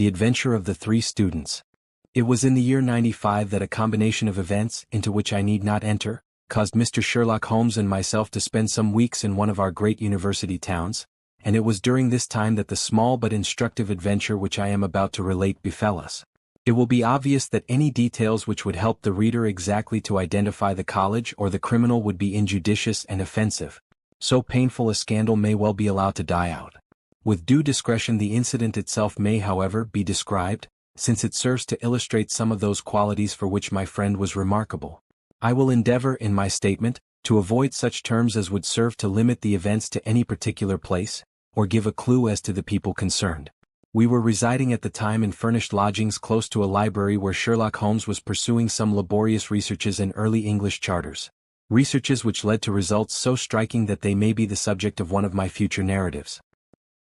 The Adventure of the Three Students. It was in the year 95 that a combination of events, into which I need not enter, caused Mr. Sherlock Holmes and myself to spend some weeks in one of our great university towns, and it was during this time that the small but instructive adventure which I am about to relate befell us. It will be obvious that any details which would help the reader exactly to identify the college or the criminal would be injudicious and offensive. So painful a scandal may well be allowed to die out. With due discretion the incident itself may however be described, since it serves to illustrate some of those qualities for which my friend was remarkable. I will endeavor in my statement to avoid such terms as would serve to limit the events to any particular place, or give a clue as to the people concerned. We were residing at the time in furnished lodgings close to a library where Sherlock Holmes was pursuing some laborious researches in early English charters. Researches which led to results so striking that they may be the subject of one of my future narratives.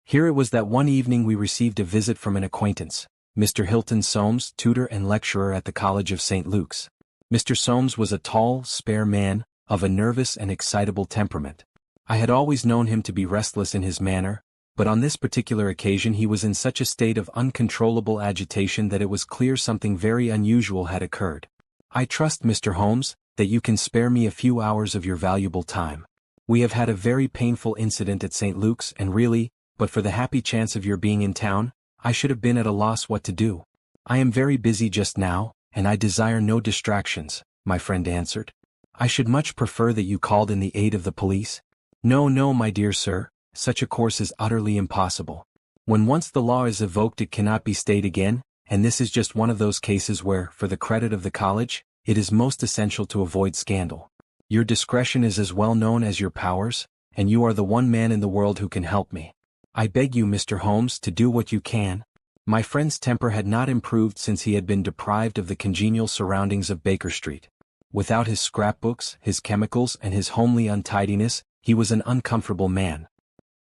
Here it was that one evening we received a visit from an acquaintance, Mr. Hilton Soames, tutor and lecturer at the College of St. Luke's. Mr. Soames was a tall, spare man, of a nervous and excitable temperament. I had always known him to be restless in his manner, but on this particular occasion he was in such a state of uncontrollable agitation that it was clear something very unusual had occurred. "I trust, Mr. Holmes, that you can spare me a few hours of your valuable time. We have had a very painful incident at St. Luke's and really, but for the happy chance of your being in town, I should have been at a loss what to do. I am very busy just now, and I desire no distractions," my friend answered. "I should much prefer that you called in the aid of the police." "No, no, my dear sir, such a course is utterly impossible. When once the law is evoked it cannot be stayed again, and this is just one of those cases where, for the credit of the college, it is most essential to avoid scandal. Your discretion is as well known as your powers, and you are the one man in the world who can help me. I beg you, Mr. Holmes, to do what you can." My friend's temper had not improved since he had been deprived of the congenial surroundings of Baker Street. Without his scrapbooks, his chemicals, and his homely untidiness, he was an uncomfortable man.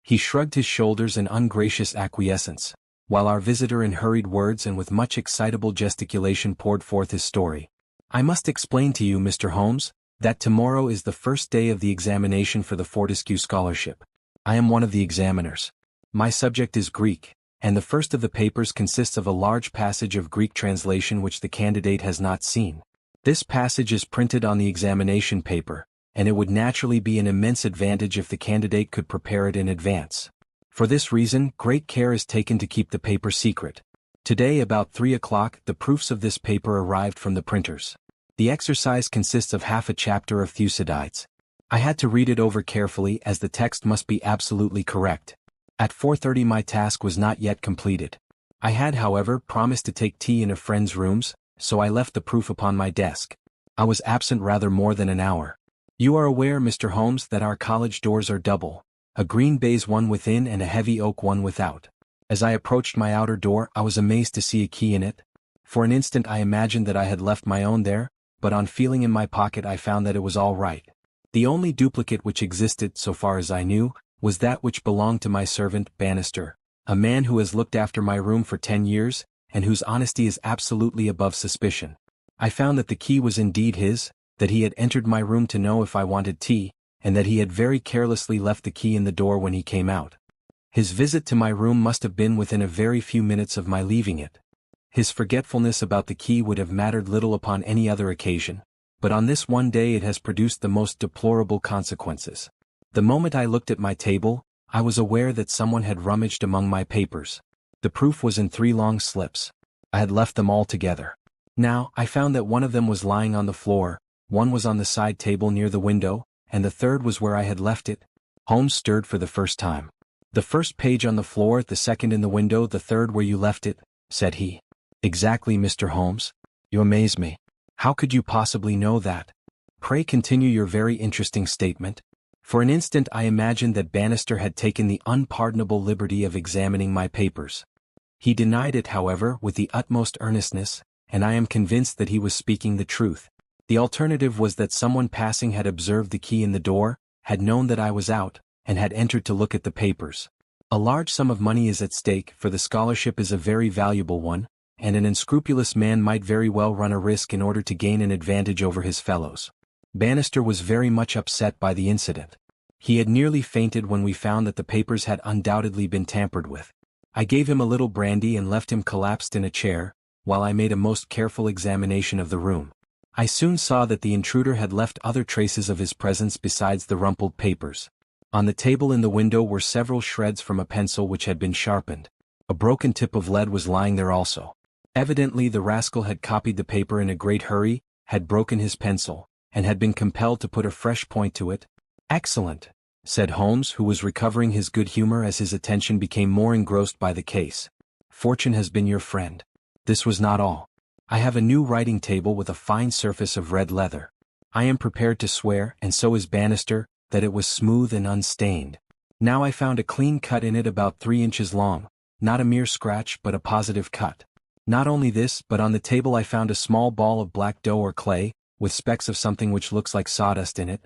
He shrugged his shoulders in ungracious acquiescence, while our visitor in hurried words and with much excitable gesticulation poured forth his story. "I must explain to you, Mr. Holmes, that tomorrow is the first day of the examination for the Fortescue Scholarship. I am one of the examiners. My subject is Greek, and the first of the papers consists of a large passage of Greek translation which the candidate has not seen. This passage is printed on the examination paper, and it would naturally be an immense advantage if the candidate could prepare it in advance. For this reason, great care is taken to keep the paper secret. Today about 3 o'clock the proofs of this paper arrived from the printers. The exercise consists of half a chapter of Thucydides. I had to read it over carefully as the text must be absolutely correct. At 4:30 my task was not yet completed. I had, however, promised to take tea in a friend's rooms, so I left the proof upon my desk. I was absent rather more than an hour. You are aware, Mr. Holmes, that our college doors are double, a green baize one within and a heavy oak one without. As I approached my outer door I was amazed to see a key in it. For an instant I imagined that I had left my own there, but on feeling in my pocket I found that it was all right. The only duplicate which existed, so far as I knew, was that which belonged to my servant, Bannister, a man who has looked after my room for 10 years, and whose honesty is absolutely above suspicion. I found that the key was indeed his, that he had entered my room to know if I wanted tea, and that he had very carelessly left the key in the door when he came out. His visit to my room must have been within a very few minutes of my leaving it. His forgetfulness about the key would have mattered little upon any other occasion, but on this one day it has produced the most deplorable consequences. The moment I looked at my table, I was aware that someone had rummaged among my papers. The proof was in 3 long slips. I had left them all together. Now, I found that one of them was lying on the floor, one was on the side table near the window, and the third was where I had left it. Holmes stirred for the first time. "The first page on the floor, the second in the window, the third where you left it," said he. "Exactly, Mr. Holmes. You amaze me. How could you possibly know that? Pray continue your very interesting statement." For an instant I imagined that Bannister had taken the unpardonable liberty of examining my papers. He denied it, however, with the utmost earnestness, and I am convinced that he was speaking the truth. The alternative was that someone passing had observed the key in the door, had known that I was out, and had entered to look at the papers. A large sum of money is at stake, for the scholarship is a very valuable one, and an unscrupulous man might very well run a risk in order to gain an advantage over his fellows. Bannister was very much upset by the incident. He had nearly fainted when we found that the papers had undoubtedly been tampered with. I gave him a little brandy and left him collapsed in a chair, while I made a most careful examination of the room. I soon saw that the intruder had left other traces of his presence besides the rumpled papers. On the table in the window were several shreds from a pencil which had been sharpened. A broken tip of lead was lying there also. Evidently the rascal had copied the paper in a great hurry, had broken his pencil, and had been compelled to put a fresh point to it. "Excellent," said Holmes, who was recovering his good humor as his attention became more engrossed by the case. "Fortune has been your friend." This was not all. "I have a new writing table with a fine surface of red leather. I am prepared to swear, and so is Bannister, that it was smooth and unstained. Now I found a clean cut in it about 3 inches long, not a mere scratch but a positive cut. Not only this, but on the table I found a small ball of black dough or clay, with specks of something which looks like sawdust in it.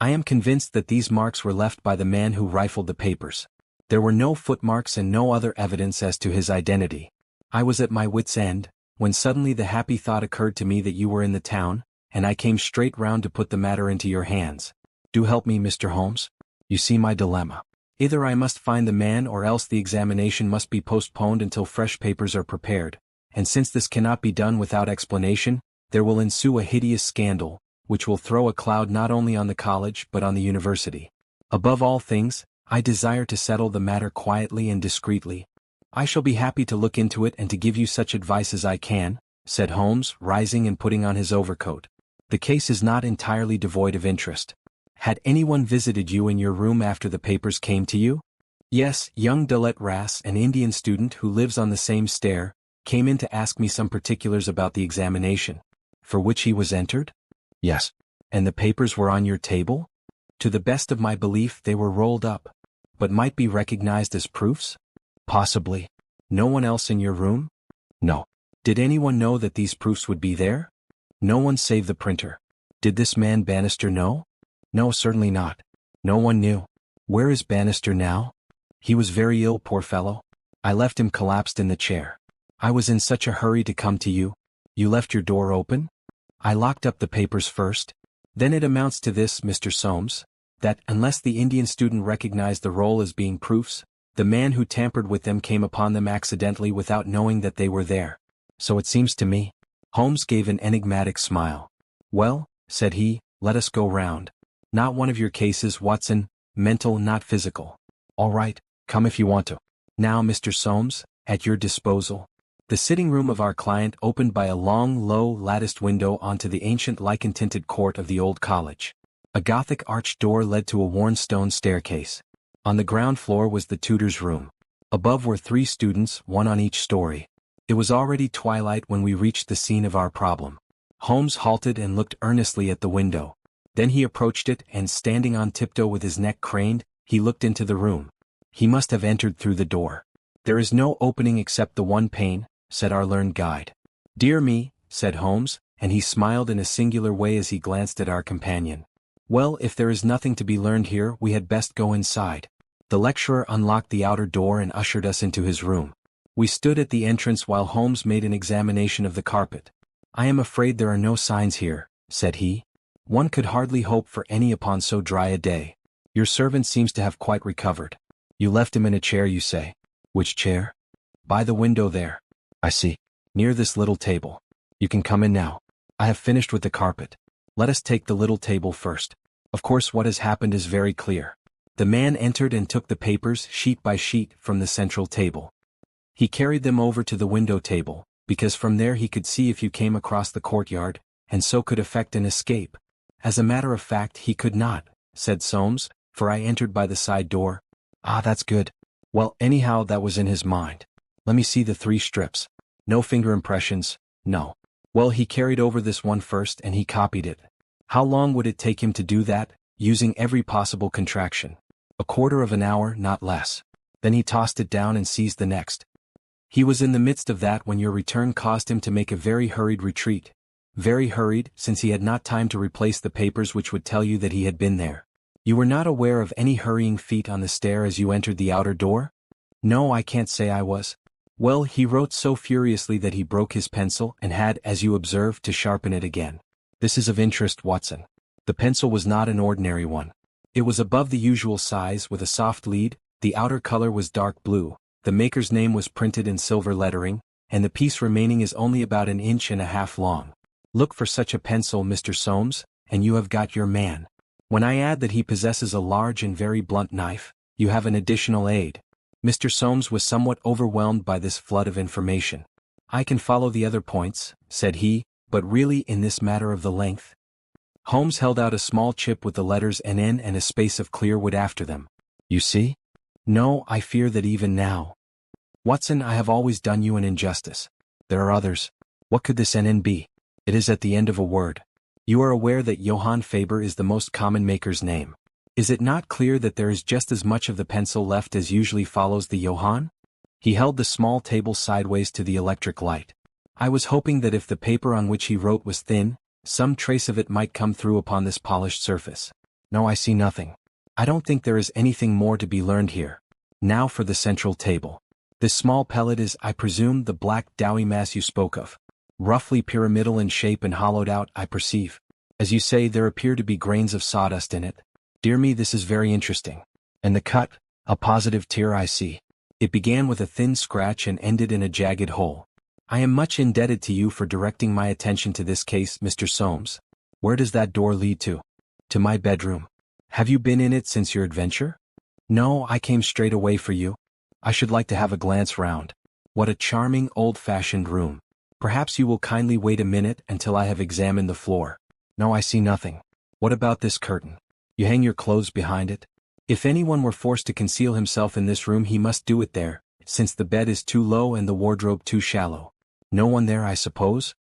I am convinced that these marks were left by the man who rifled the papers. There were no footmarks and no other evidence as to his identity. I was at my wits' end, when suddenly the happy thought occurred to me that you were in the town, and I came straight round to put the matter into your hands. Do help me, Mr. Holmes. You see my dilemma. Either I must find the man or else the examination must be postponed until fresh papers are prepared, and since this cannot be done without explanation, there will ensue a hideous scandal, which will throw a cloud not only on the college but on the university. Above all things, I desire to settle the matter quietly and discreetly. I shall be happy to look into it and to give you such advice as I can," said Holmes, rising and putting on his overcoat. "The case is not entirely devoid of interest. Had anyone visited you in your room after the papers came to you?" "Yes, young Doyle, an Indian student who lives on the same stair, came in to ask me some particulars about the examination." "For which he was entered?" "Yes." "And the papers were on your table?" "To the best of my belief they were rolled up." "But might be recognized as proofs?" "Possibly." "No one else in your room?" "No." "Did anyone know that these proofs would be there?" "No one save the printer." "Did this man Bannister know?" "No, certainly not." "No one knew." "Where is Bannister now?" "He was very ill, poor fellow. I left him collapsed in the chair. I was in such a hurry to come to you." "You left your door open?" "I locked up the papers first." "Then it amounts to this, Mr. Soames, that, unless the Indian student recognized the roll as being proofs, the man who tampered with them came upon them accidentally without knowing that they were there. So it seems to me." Holmes gave an enigmatic smile. "Well," said he, "let us go round. Not one of your cases, Watson, mental not physical." "All right, come if you want to." "Now, Mr. Soames, at your disposal." The sitting room of our client opened by a long, low, latticed window onto the ancient lichen-tinted court of the old college. A Gothic arched door led to a worn stone staircase. On the ground floor was the tutor's room. Above were 3 students, one on each story. It was already twilight when we reached the scene of our problem. Holmes halted and looked earnestly at the window. Then he approached it and, standing on tiptoe with his neck craned, he looked into the room. "He must have entered through the door. There is no opening except the one pane," said our learned guide. "Dear me," said Holmes, and he smiled in a singular way as he glanced at our companion. "Well, if there is nothing to be learned here, we had best go inside." The lecturer unlocked the outer door and ushered us into his room. We stood at the entrance while Holmes made an examination of the carpet. "I am afraid there are no signs here," said he. "One could hardly hope for any upon so dry a day. Your servant seems to have quite recovered. You left him in a chair, you say?" "Which chair?" "By the window there." "I see. Near this little table. You can come in now. I have finished with the carpet. Let us take the little table first. Of course what has happened is very clear." The man entered and took the papers, sheet by sheet, from the central table. He carried them over to the window table, because from there he could see if you came across the courtyard, and so could effect an escape. "As a matter of fact, he could not," said Soames, "for I entered by the side door." "Ah, that's good. Well, anyhow, that was in his mind. Let me see the 3 strips. No finger impressions, no. Well, he carried over this one first and he copied it. How long would it take him to do that, using every possible contraction? A quarter of an hour, not less. Then he tossed it down and seized the next. He was in the midst of that when your return caused him to make a very hurried retreat. Very hurried, since he had not time to replace the papers which would tell you that he had been there. You were not aware of any hurrying feet on the stair as you entered the outer door?" "No, I can't say I was." "Well, he wrote so furiously that he broke his pencil and had, as you observed, to sharpen it again. This is of interest, Watson. The pencil was not an ordinary one. It was above the usual size with a soft lead, the outer color was dark blue, The maker's name was printed in silver lettering, and the piece remaining is only about 1.5 inches long. Look for such a pencil, Mr. Soames, and you have got your man. When I add that he possesses a large and very blunt knife, you have an additional aid. Mr. Soames was somewhat overwhelmed by this flood of information. I can follow the other points, said he, but really in this matter of the length. Holmes held out a small chip with the letters NN and a space of clear wood after them. You see? No, I fear that even now. Watson, I have always done you an injustice. There are others. What could this NN be? It is at the end of a word. You are aware that Johann Faber is the most common maker's name. Is it not clear that there is just as much of the pencil left as usually follows the Johann? He held the small table sideways to the electric light. I was hoping that if the paper on which he wrote was thin, some trace of it might come through upon this polished surface. No, I see nothing. I don't think there is anything more to be learned here. Now for the central table. This small pellet is, I presume, the black doughy mass you spoke of. Roughly pyramidal in shape and hollowed out, I perceive. As you say, there appear to be grains of sawdust in it. Dear me, this is very interesting. And the cut? A positive tear, I see. It began with a thin scratch and ended in a jagged hole. I am much indebted to you for directing my attention to this case, Mr. Soames. Where does that door lead to? To my bedroom. Have you been in it since your adventure? No, I came straight away for you. I should like to have a glance round. What a charming, old-fashioned room. Perhaps you will kindly wait a minute until I have examined the floor. No, I see nothing. What about this curtain? You hang your clothes behind it? If anyone were forced to conceal himself in this room, he must do it there, since the bed is too low and the wardrobe too shallow. No one there, I suppose?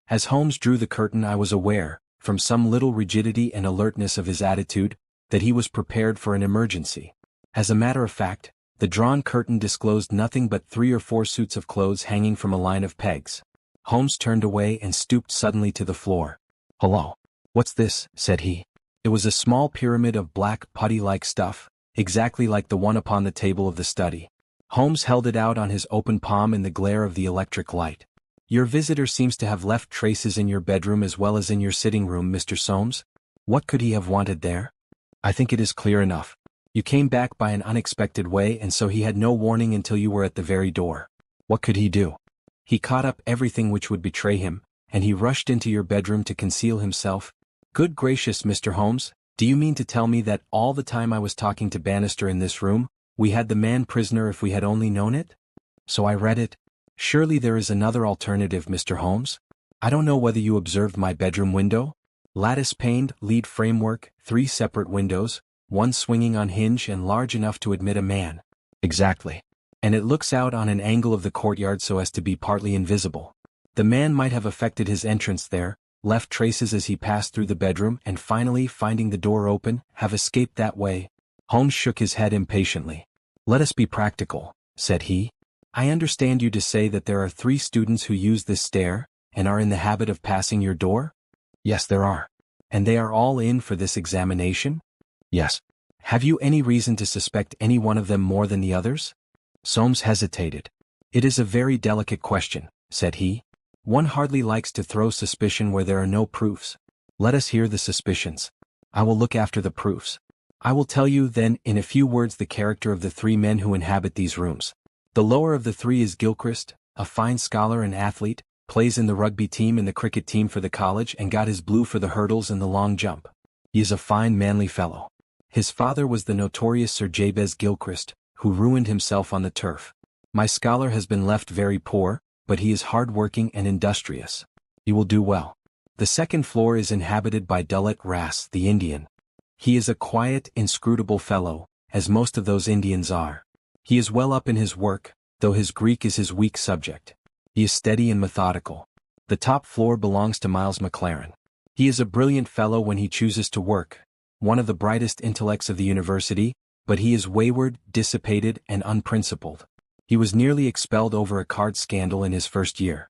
As Holmes drew the curtain, I was aware, from some little rigidity and alertness of his attitude, that he was prepared for an emergency. As a matter of fact, the drawn curtain disclosed nothing but 3 or 4 suits of clothes hanging from a line of pegs. Holmes turned away and stooped suddenly to the floor. Hello. What's this? Said he. It was a small pyramid of black putty-like stuff, exactly like the one upon the table of the study. Holmes held it out on his open palm in the glare of the electric light. Your visitor seems to have left traces in your bedroom as well as in your sitting room, Mr. Soames. What could he have wanted there? I think it is clear enough. You came back by an unexpected way, and so he had no warning until you were at the very door. What could he do? He caught up everything which would betray him, and he rushed into your bedroom to conceal himself. Good gracious, Mr. Holmes, do you mean to tell me that all the time I was talking to Bannister in this room, we had the man prisoner if we had only known it? So I read it. Surely there is another alternative, Mr. Holmes. I don't know whether you observed my bedroom window. Lattice-paned, lead framework, 3 separate windows, one swinging on hinge and large enough to admit a man. Exactly. And it looks out on an angle of the courtyard so as to be partly invisible. The man might have effected his entrance there, left traces as he passed through the bedroom, and finally, finding the door open, have escaped that way. Holmes shook his head impatiently. Let us be practical, said he. I understand you to say that there are 3 students who use this stair, and are in the habit of passing your door? Yes, there are. And they are all in for this examination? Yes. Have you any reason to suspect any one of them more than the others? Soames hesitated. It is a very delicate question, said he. One hardly likes to throw suspicion where there are no proofs. Let us hear the suspicions. I will look after the proofs. I will tell you, then, in a few words the character of the 3 men who inhabit these rooms. The lower of the 3 is Gilchrist, a fine scholar and athlete, plays in the rugby team and the cricket team for the college and got his blue for the hurdles and the long jump. He is a fine manly fellow. His father was the notorious Sir Jabez Gilchrist, who ruined himself on the turf. My scholar has been left very poor, but he is hard-working and industrious. He will do well. The second floor is inhabited by Dullet Ras, the Indian. He is a quiet, inscrutable fellow, as most of those Indians are. He is well up in his work, though his Greek is his weak subject. He is steady and methodical. The top floor belongs to Miles Maclaren. He is a brilliant fellow when he chooses to work, one of the brightest intellects of the university, but he is wayward, dissipated, and unprincipled. He was nearly expelled over a card scandal in his first year.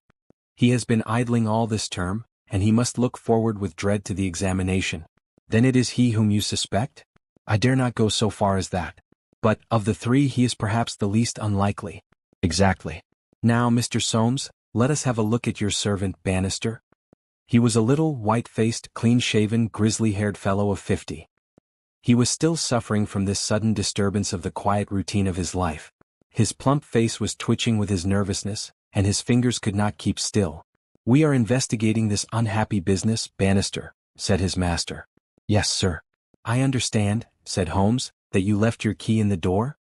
He has been idling all this term, and he must look forward with dread to the examination. Then it is he whom you suspect? I dare not go so far as that. But, of the 3 he is perhaps the least unlikely. Exactly. Now, Mr. Soames, let us have a look at your servant Bannister. He was a little, white-faced, clean-shaven, grizzly-haired fellow of 50. He was still suffering from this sudden disturbance of the quiet routine of his life. His plump face was twitching with his nervousness, and his fingers could not keep still. "We are investigating this unhappy business, Bannister," said his master. "Yes, sir." "I understand," said Holmes, "that you left your key in the door?"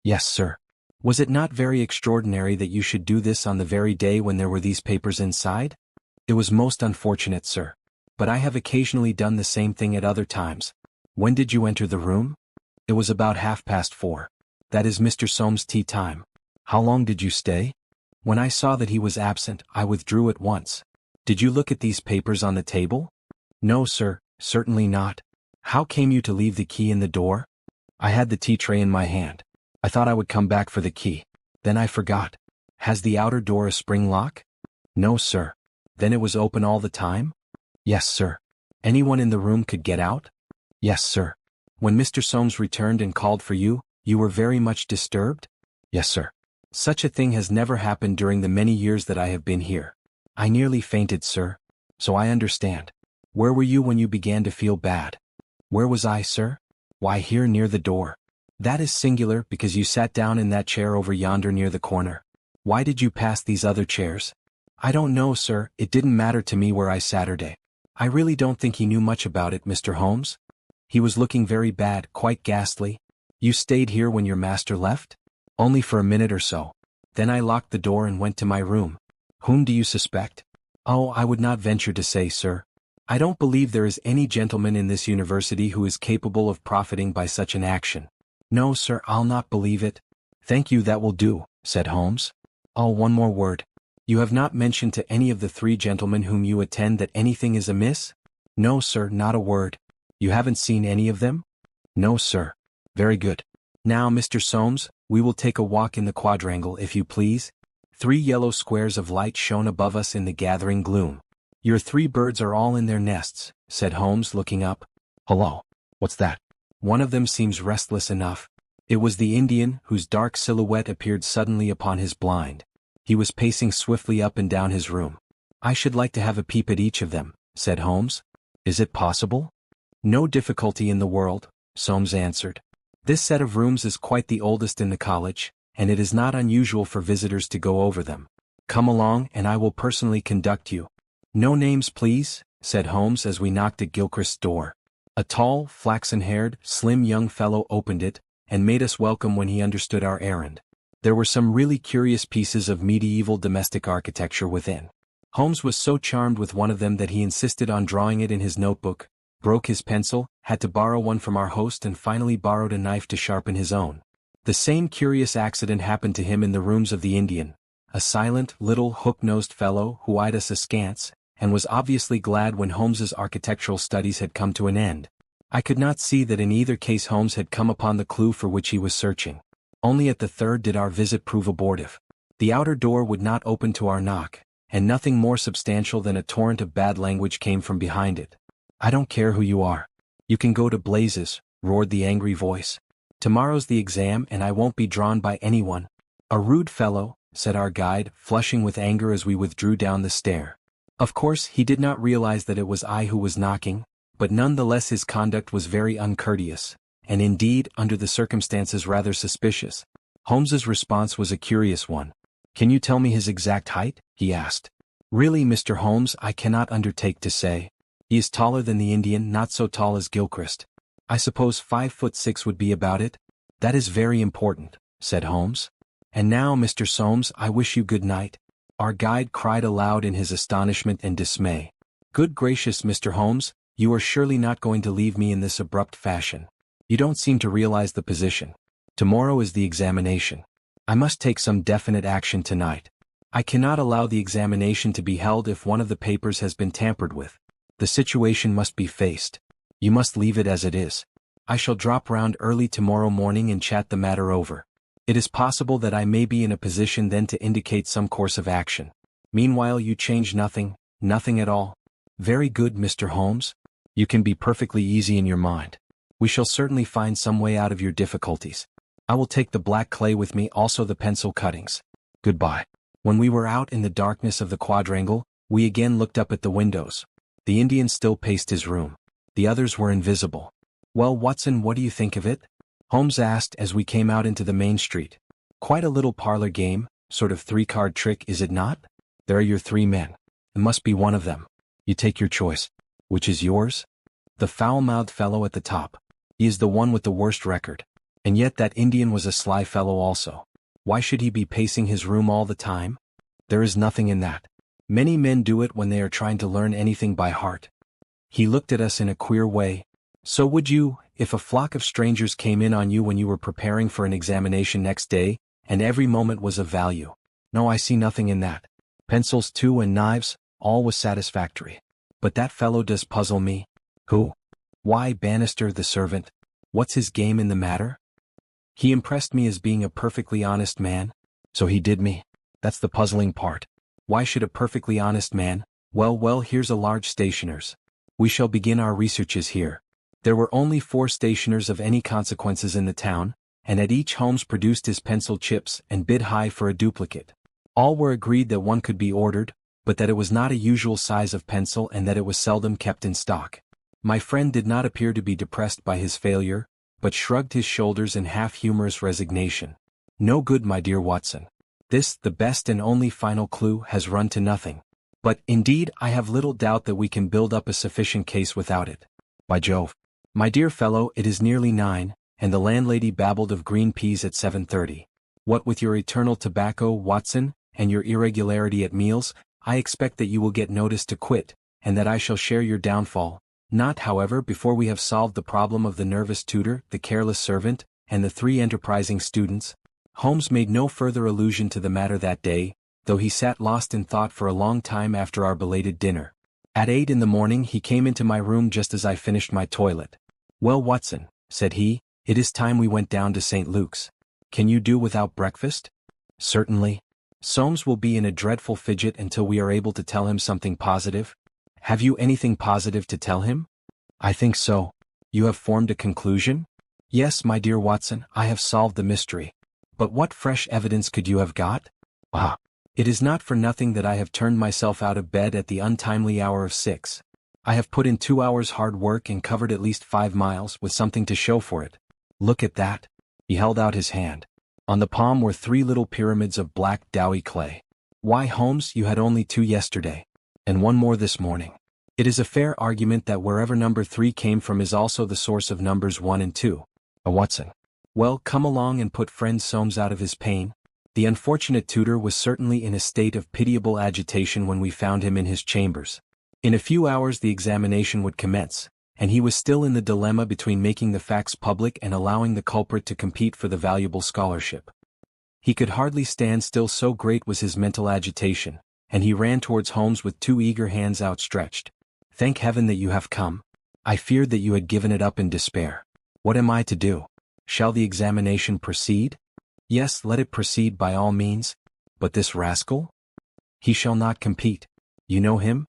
"Yes, sir." "Was it not very extraordinary that you should do this on the very day when there were these papers inside?" "It was most unfortunate, sir. But I have occasionally done the same thing at other times." "When did you enter the room?" "It was about 4:30. That is Mr. Soames' tea time." "How long did you stay?" "When I saw that he was absent, I withdrew at once." "Did you look at these papers on the table?" "No, sir, certainly not." "How came you to leave the key in the door?" "I had the tea tray in my hand. I thought I would come back for the key. Then I forgot." "Has the outer door a spring lock?" "No, sir." "Then it was open all the time?" "Yes, sir." "Anyone in the room could get out?" "Yes, sir." "When Mr. Soames returned and called for you, you were very much disturbed?" "Yes, sir." "Such a thing has never happened during the many years that I have been here." "I nearly fainted, sir." "So I understand. Where were you when you began to feel bad?" "Where was I, sir?" "Why, here near the door." "That is singular, because you sat down in that chair over yonder near the corner. Why did you pass these other chairs?" "I don't know, sir, it didn't matter to me where I Saturday." "I really don't think he knew much about it, Mr. Holmes." "He was looking very bad, quite ghastly." "You stayed here when your master left?" "Only for a minute or so. Then I locked the door and went to my room." "Whom do you suspect?" "Oh, I would not venture to say, sir. I don't believe there is any gentleman in this university who is capable of profiting by such an action." "No, sir, I'll not believe it." "Thank you, that will do," said Holmes. "Oh, one more word. You have not mentioned to any of the 3 gentlemen whom you attend that anything is amiss?" "No, sir, not a word." "You haven't seen any of them?" "No, sir." "Very good. Now, Mr. Soames, we will take a walk in the quadrangle, if you please." 3 yellow squares of light shone above us in the gathering gloom. "Your 3 birds are all in their nests," said Holmes, looking up. "Hullo! What's that?" "One of them seems restless enough." It was the Indian, whose dark silhouette appeared suddenly upon his blind. He was pacing swiftly up and down his room. "I should like to have a peep at each of them," said Holmes. "Is it possible?" "No difficulty in the world," Soames answered. "This set of rooms is quite the oldest in the college, and it is not unusual for visitors to go over them. Come along and I will personally conduct you." "No names, please," said Holmes as we knocked at Gilchrist's door. A tall, flaxen-haired, slim young fellow opened it, and made us welcome when he understood our errand. There were some really curious pieces of medieval domestic architecture within. Holmes was so charmed with one of them that he insisted on drawing it in his notebook, broke his pencil, had to borrow one from our host, and finally borrowed a knife to sharpen his own. The same curious accident happened to him in the rooms of the Indian, a silent, little, hook-nosed fellow who eyed us askance, and was obviously glad when Holmes's architectural studies had come to an end. I could not see that in either case Holmes had come upon the clue for which he was searching. Only at the third did our visit prove abortive. The outer door would not open to our knock, and nothing more substantial than a torrent of bad language came from behind it. "I don't care who you are. You can go to blazes," roared the angry voice. "Tomorrow's the exam and I won't be drawn by anyone." "A rude fellow," said our guide, flushing with anger as we withdrew down the stair. Of course, he did not realize that it was I who was knocking, but nonetheless his conduct was very uncourteous, and indeed, under the circumstances rather suspicious. Holmes's response was a curious one. "Can you tell me his exact height?" he asked. "Really, Mr. Holmes, I cannot undertake to say. He is taller than the Indian, not so tall as Gilchrist. I suppose 5'6" would be about it." "That is very important," said Holmes. "And now, Mr. Soames, I wish you good night." Our guide cried aloud in his astonishment and dismay. "Good gracious, Mr. Holmes, you are surely not going to leave me in this abrupt fashion. You don't seem to realize the position. Tomorrow is the examination. I must take some definite action tonight. I cannot allow the examination to be held if one of the papers has been tampered with. The situation must be faced. You must leave it as it is. I shall drop round early tomorrow morning and chat the matter over. It is possible that I may be in a position then to indicate some course of action. Meanwhile you change nothing, nothing at all." "Very good, Mr. Holmes. You can be perfectly easy in your mind. We shall certainly find some way out of your difficulties. I will take the black clay with me, also the pencil cuttings. Goodbye." When we were out in the darkness of the quadrangle, we again looked up at the windows. The Indian still paced his room. The others were invisible. "Well, Watson, what do you think of it?" Holmes asked as we came out into the main street. Quite a little parlor game, sort of three-card trick, is it not? There are your three men. It must be one of them. You take your choice. Which is yours? The foul-mouthed fellow at the top. He is the one with the worst record. And yet that Indian was a sly fellow also. Why should he be pacing his room all the time? There is nothing in that. Many men do it when they are trying to learn anything by heart. He looked at us in a queer way. So would you, if a flock of strangers came in on you when you were preparing for an examination next day, and every moment was of value? No, I see nothing in that. Pencils too and knives, all was satisfactory. But that fellow does puzzle me. Who? Why, Bannister the servant. What's his game in the matter? He impressed me as being a perfectly honest man. So he did me. That's the puzzling part. Why should a perfectly honest man? Well, here's a large stationer's. We shall begin our researches here. There were only 4 stationers of any consequences in the town, and at each Holmes produced his pencil chips and bid high for a duplicate. All were agreed that one could be ordered, but that it was not a usual size of pencil and that it was seldom kept in stock. My friend did not appear to be depressed by his failure, but shrugged his shoulders in half-humorous resignation. No good, my dear Watson. This, the best and only final clue, has run to nothing. But, indeed, I have little doubt that we can build up a sufficient case without it. By Jove. My dear fellow, it is nearly 9, and the landlady babbled of green peas at 7:30. What with your eternal tobacco, Watson, and your irregularity at meals, I expect that you will get notice to quit, and that I shall share your downfall. Not, however, before we have solved the problem of the nervous tutor, the careless servant, and the 3 enterprising students. Holmes made no further allusion to the matter that day, though he sat lost in thought for a long time after our belated dinner. At 8 in the morning he came into my room just as I finished my toilet. Well, Watson, said he, it is time we went down to St. Luke's. Can you do without breakfast? Certainly. Soames will be in a dreadful fidget until we are able to tell him something positive. Have you anything positive to tell him? I think so. You have formed a conclusion? Yes, my dear Watson, I have solved the mystery. But what fresh evidence could you have got? Ah, it is not for nothing that I have turned myself out of bed at the untimely hour of 6. I have put in 2 hours hard work and covered at least 5 miles with something to show for it. Look at that. He held out his hand. On the palm were 3 little pyramids of black doughy clay. Why, Holmes, you had only 2 yesterday. And 1 more this morning. It is a fair argument that wherever number 3 came from is also the source of numbers 1 and 2. Watson. Well, come along and put friend Soames out of his pain. The unfortunate tutor was certainly in a state of pitiable agitation when we found him in his chambers. In a few hours the examination would commence, and he was still in the dilemma between making the facts public and allowing the culprit to compete for the valuable scholarship. He could hardly stand still, so great was his mental agitation, and he ran towards Holmes with 2 eager hands outstretched. Thank heaven that you have come. I feared that you had given it up in despair. What am I to do? Shall the examination proceed? Yes, let it proceed by all means. But this rascal? He shall not compete. You know him?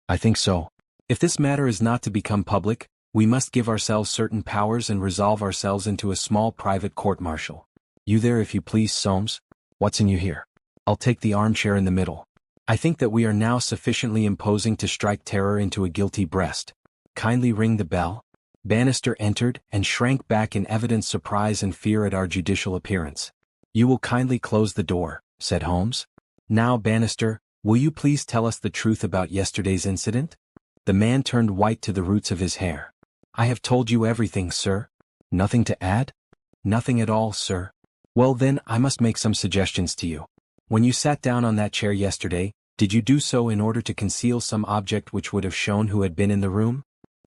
I think so. If this matter is not to become public, we must give ourselves certain powers and resolve ourselves into a small private court-martial. You there, if you please, Soames. Watson, you here. I'll take the armchair in the middle. I think that we are now sufficiently imposing to strike terror into a guilty breast. Kindly ring the bell. Bannister entered and shrank back in evident surprise and fear at our judicial appearance. You will kindly close the door, said Holmes. Now, Bannister, will you please tell us the truth about yesterday's incident? The man turned white to the roots of his hair. I have told you everything, sir. Nothing to add? Nothing at all, sir. Well then, I must make some suggestions to you. When you sat down on that chair yesterday, did you do so in order to conceal some object which would have shown who had been in the room?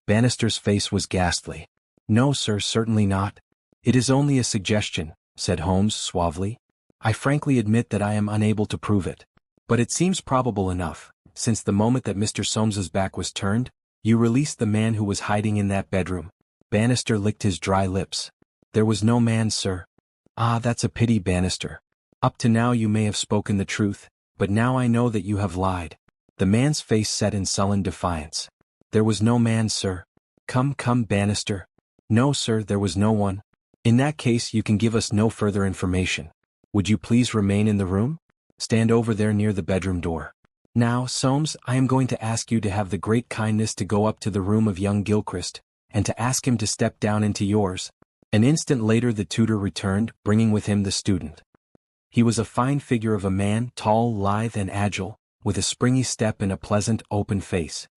Bannister's face was ghastly. No, sir, certainly not. It is only a suggestion, said Holmes suavely. I frankly admit that I am unable to prove it. But it seems probable enough, since the moment that Mr. Soames's back was turned, you released the man who was hiding in that bedroom. Bannister licked his dry lips. There was no man, sir. Ah, that's a pity, Bannister. Up to now you may have spoken the truth, but now I know that you have lied. The man's face set in sullen defiance. There was no man, sir. Come, Bannister. No, sir, there was no one. In that case you can give us no further information. Would you please remain in the room? Stand over there near the bedroom door. Now, Soames, I am going to ask you to have the great kindness to go up to the room of young Gilchrist, and to ask him to step down into yours. An instant later the tutor returned, bringing with him the student. He was a fine figure of a man, tall, lithe and agile, with a springy step and a pleasant, open face.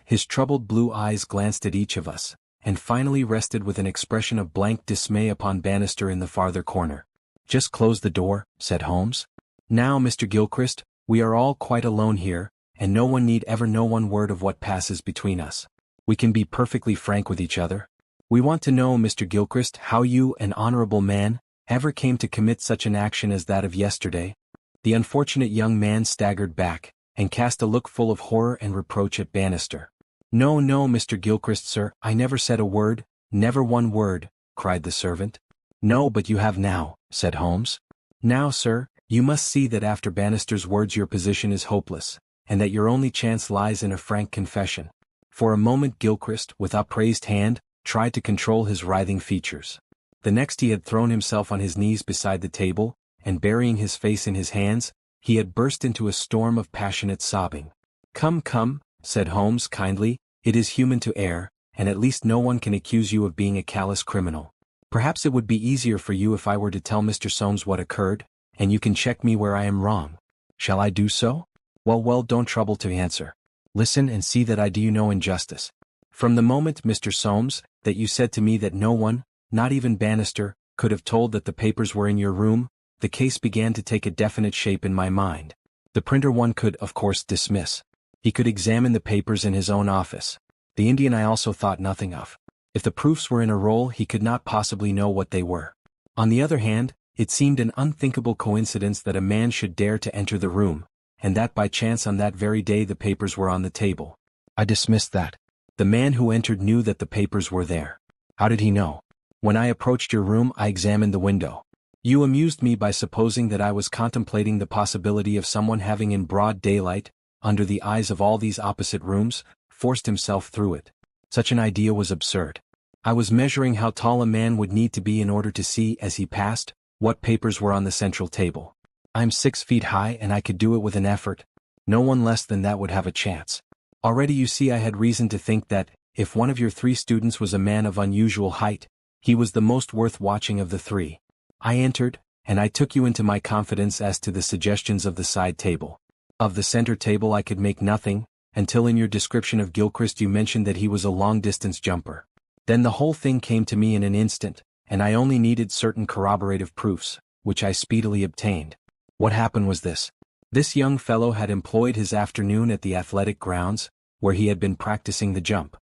His troubled blue eyes glanced at each of us, and finally rested with an expression of blank dismay upon Bannister in the farther corner. "Just close the door," said Holmes. "Now, Mr. Gilchrist, we are all quite alone here, and no one need ever know one word of what passes between us. We can be perfectly frank with each other. We want to know, Mr. Gilchrist, how you, an honorable man, ever came to commit such an action as that of yesterday." The unfortunate young man staggered back, and cast a look full of horror and reproach at Bannister. "No, no, Mr. Gilchrist, sir, I never said a word, never one word," cried the servant. "No, but you have now," said Holmes. "Now, sir, you must see that after Bannister's words your position is hopeless, and that your only chance lies in a frank confession." For a moment Gilchrist, with upraised hand, tried to control his writhing features. The next he had thrown himself on his knees beside the table, and burying his face in his hands, he had burst into a storm of passionate sobbing. "Come, come," said Holmes kindly, "it is human to err, and at least no one can accuse you of being a callous criminal. Perhaps it would be easier for you if I were to tell Mr. Soames what occurred, and you can check me where I am wrong. Shall I do so? Well, don't trouble to answer. Listen and see that I do you no injustice. From the moment, Mr. Soames, that you said to me that no one, not even Bannister, could have told that the papers were in your room, the case began to take a definite shape in my mind. The printer one could, of course, dismiss. He could examine the papers in his own office. The Indian I also thought nothing of. If the proofs were in a roll he could not possibly know what they were. On the other hand, it seemed an unthinkable coincidence that a man should dare to enter the room, and that by chance on that very day the papers were on the table. I dismissed that. The man who entered knew that the papers were there. How did he know? When I approached your room I examined the window. You amused me by supposing that I was contemplating the possibility of someone having in broad daylight, under the eyes of all these opposite rooms, forced himself through it. Such an idea was absurd. I was measuring how tall a man would need to be in order to see, as he passed, what papers were on the central table. I'm 6 feet high and I could do it with an effort. No one less than that would have a chance. Already you see I had reason to think that, if one of your 3 students was a man of unusual height, he was the most worth watching of the 3. I entered, and I took you into my confidence as to the suggestions of the side table. Of the center table I could make nothing, until in your description of Gilchrist you mentioned that he was a long-distance jumper. Then the whole thing came to me in an instant, and I only needed certain corroborative proofs, which I speedily obtained. What happened was this. This young fellow had employed his afternoon at the athletic grounds, where he had been practicing the jump.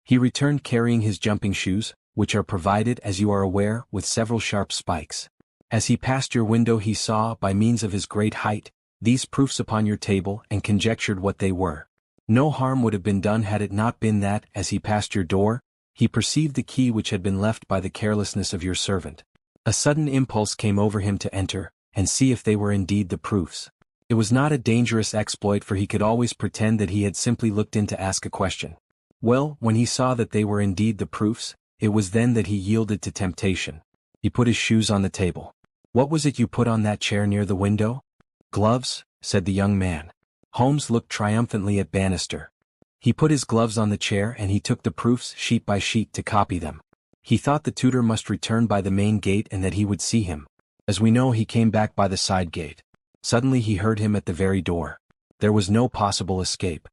He returned carrying his jumping shoes, which are provided, as you are aware, with several sharp spikes. As he passed your window he saw, by means of his great height, these proofs upon your table and conjectured what they were. No harm would have been done had it not been that, as he passed your door, he perceived the key which had been left by the carelessness of your servant. A sudden impulse came over him to enter, and see if they were indeed the proofs. It was not a dangerous exploit, for he could always pretend that he had simply looked in to ask a question. Well, when he saw that they were indeed the proofs, it was then that he yielded to temptation. He put his shoes on the table. What was it you put on that chair near the window? Gloves, said the young man. Holmes looked triumphantly at Bannister. He put his gloves on the chair and he took the proofs sheet by sheet to copy them. He thought the tutor must return by the main gate and that he would see him. As we know, he came back by the side gate. Suddenly he heard him at the very door. There was no possible escape.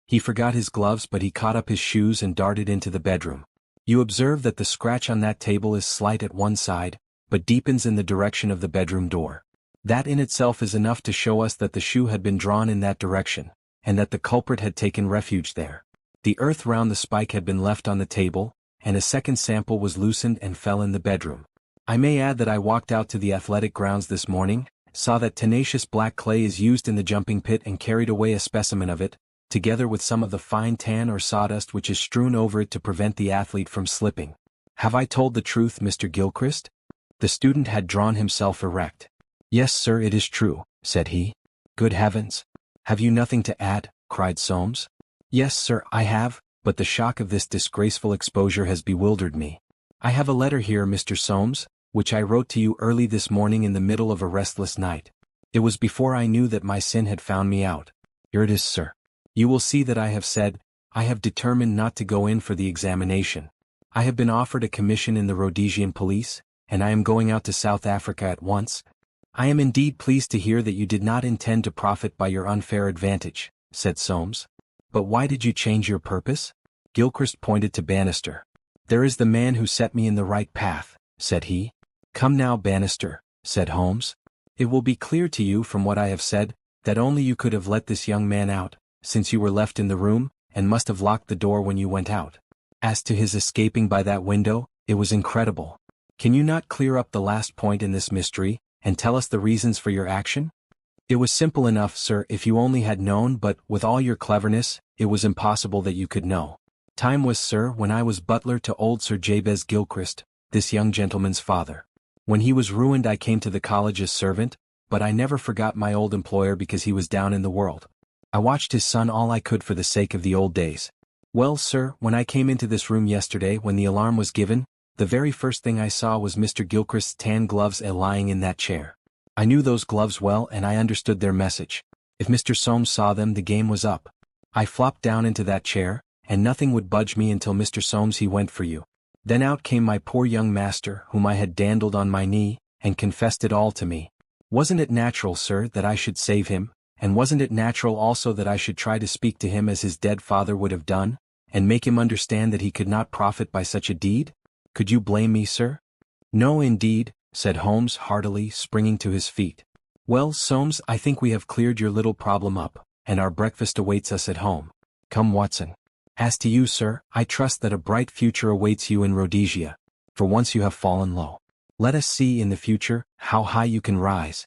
He forgot his gloves, but he caught up his shoes and darted into the bedroom. You observe that the scratch on that table is slight at one side, but deepens in the direction of the bedroom door. That in itself is enough to show us that the shoe had been drawn in that direction, and that the culprit had taken refuge there. The earth round the spike had been left on the table, and a second sample was loosened and fell in the bedroom. I may add that I walked out to the athletic grounds this morning, saw that tenacious black clay is used in the jumping pit and carried away a specimen of it, together with some of the fine tan or sawdust which is strewn over it to prevent the athlete from slipping. Have I told the truth, Mr. Gilchrist? The student had drawn himself erect. Yes, sir, it is true, said he. Good heavens! Have you nothing to add? Cried Soames. Yes, sir, I have, but the shock of this disgraceful exposure has bewildered me. I have a letter here, Mr. Soames, which I wrote to you early this morning in the middle of a restless night. It was before I knew that my sin had found me out. Here it is, sir. You will see that I have said, I have determined not to go in for the examination. I have been offered a commission in the Rhodesian police, and I am going out to South Africa at once. I am indeed pleased to hear that you did not intend to profit by your unfair advantage, said Soames. But why did you change your purpose? Gilchrist pointed to Bannister. There is the man who set me in the right path, said he. Come now, Bannister, said Holmes. It will be clear to you from what I have said, that only you could have let this young man out, since you were left in the room, and must have locked the door when you went out. As to his escaping by that window, it was incredible. Can you not clear up the last point in this mystery, and tell us the reasons for your action? It was simple enough, sir, if you only had known, but, with all your cleverness, it was impossible that you could know. Time was, sir, when I was butler to old Sir Jabez Gilchrist, this young gentleman's father. When he was ruined I came to the college as servant, but I never forgot my old employer because he was down in the world. I watched his son all I could for the sake of the old days. Well, sir, when I came into this room yesterday when the alarm was given, the very first thing I saw was Mr. Gilchrist's tan gloves lying in that chair. I knew those gloves well and I understood their message. If Mr. Soames saw them the game was up. I flopped down into that chair, and nothing would budge me until Mr. Soames he went for you. Then out came my poor young master whom I had dandled on my knee, and confessed it all to me. Wasn't it natural, sir, that I should save him, and wasn't it natural also that I should try to speak to him as his dead father would have done, and make him understand that he could not profit by such a deed? Could you blame me, sir? No, indeed, said Holmes heartily, springing to his feet. Well, Soames, I think we have cleared your little problem up, and our breakfast awaits us at home. Come, Watson. As to you, sir, I trust that a bright future awaits you in Rhodesia, for once you have fallen low. Let us see in the future how high you can rise,